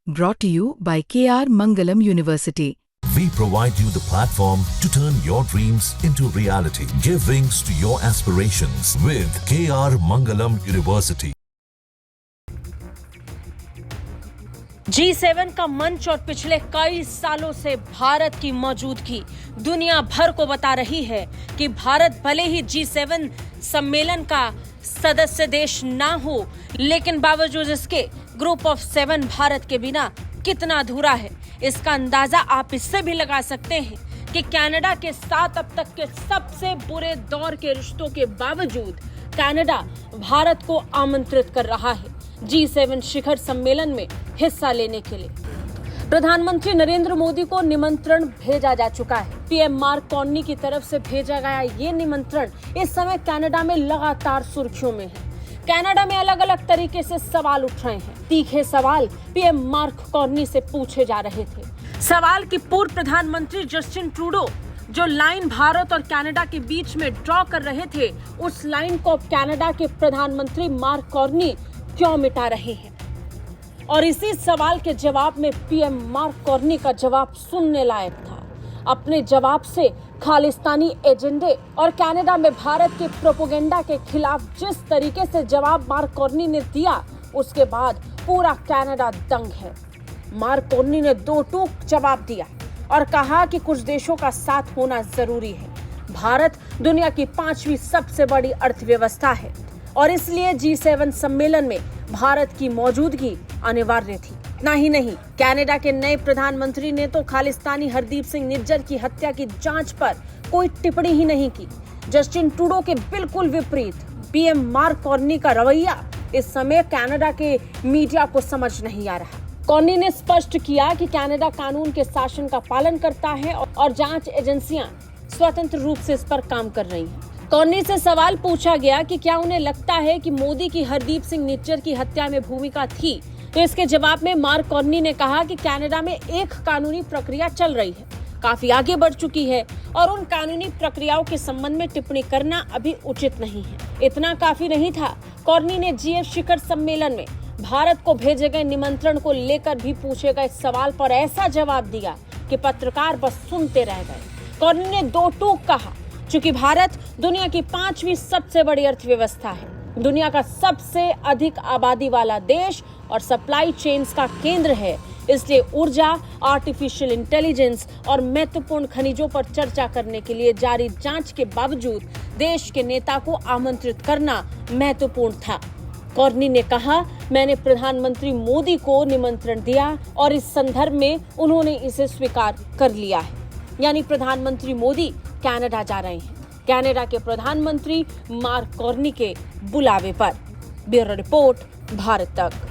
Brought to you by KR Mangalam University. We provide you the platform to turn your dreams into reality. Give wings to your aspirations with KR Mangalam University. G7 का मंच और पिछले कई सालों से भारत की मौजूदगी दुनिया भर को बता रही है कि भारत भले ही G7 सम्मेलन का सदस्य देश ना हो, लेकिन बावजूद इसके ग्रुप ऑफ 7 भारत के बिना कितना अधूरा है। इसका अंदाजा आप इससे भी लगा सकते हैं कि कनाडा के साथ अब तक के सबसे बुरे दौर के रिश्तों के बावजूद कनाडा भारत को आमंत्रित कर रहा है G7 शिखर सम्मेलन में हिस्सा लेने के लिए। प्रधानमंत्री नरेंद्र मोदी को निमंत्रण भेजा जा चुका है। पीएम मार्क कार्नी की तरफ से भेजा गया ये निमंत्रण इस समय कनाडा में लगातार सुर्खियों में है। कनाडा में अलग अलग तरीके से सवाल उठ रहे हैं। तीखे सवाल पीएम मार्क कार्नी से पूछे जा रहे थे। सवाल कि पूर्व प्रधानमंत्री जस्टिन ट्रूडो जो लाइन भारत और कनाडा के बीच में ड्रॉ कर रहे थे, उस लाइन को कनाडा के प्रधानमंत्री मार्क कार्नी क्यों मिटा रहे हैं। और इसी सवाल के जवाब में पीएम मार्क कार्नी का जवाब सुनने लायक था। अपने जवाब से खालिस्तानी एजेंडे और कनाडा में भारत के प्रोपेगेंडा के खिलाफ जिस तरीके से जवाब मार्क कार्नी ने दिया, उसके बाद पूरा कनाडा दंग है। मार्क कार्नी ने दो टूक जवाब दिया और कहा कि कुछ देशों का साथ होना जरूरी है। भारत दुनिया की 5वीं सबसे बड़ी अर्थव्यवस्था है और इसलिए G7 सम्मेलन में भारत की मौजूदगी अनिवार्य थी। इतना ही नहीं, कनाडा के नए प्रधानमंत्री ने तो खालिस्तानी हरदीप सिंह निज्जर की हत्या की जांच पर कोई टिप्पणी ही नहीं की। जस्टिन ट्रूडो के बिल्कुल विपरीत पीएम मार्क कार्नी का रवैया इस समय कनाडा के मीडिया को समझ नहीं आ रहा। कार्नी ने स्पष्ट किया कि कनाडा कानून के शासन का पालन करता है और जांच एजेंसियां स्वतंत्र रूप से इस पर काम कर रही हैं। कार्नी से सवाल पूछा गया कि क्या उन्हें लगता है कि मोदी की हरदीप सिंह निज्जर की हत्या में भूमिका थी, तो इसके जवाब में मार्क कार्नी ने कहा कि कनाडा में एक कानूनी प्रक्रिया चल रही है, काफी आगे बढ़ चुकी है और उन कानूनी प्रक्रियाओं के संबंध में टिप्पणी करना अभी उचित नहीं है। इतना काफी नहीं था, कार्नी ने G7 शिखर सम्मेलन में भारत को भेजे गए निमंत्रण को लेकर भी पूछे गए सवाल पर ऐसा जवाब दिया कि पत्रकार बस सुनते रह गए। कार्नी ने दो टूक कहा, चूंकि भारत दुनिया की 5वीं सबसे बड़ी अर्थव्यवस्था है, दुनिया का सबसे अधिक आबादी वाला देश और सप्लाई चेन्स का केंद्र है, इसलिए ऊर्जा, आर्टिफिशियल इंटेलिजेंस और महत्वपूर्ण खनिजों पर चर्चा करने के लिए जारी जांच के बावजूद देश के नेता को आमंत्रित करना महत्वपूर्ण था। कार्नी ने कहा, मैंने प्रधानमंत्री मोदी को निमंत्रण दिया और इस संदर्भ में उन्होंने इसे स्वीकार कर लिया है। यानी प्रधानमंत्री मोदी कनाडा जा रहे हैं, कनाडा के प्रधानमंत्री मार्क कार्नी के बुलावे पर। ब्यूरो रिपोर्ट, भारत तक।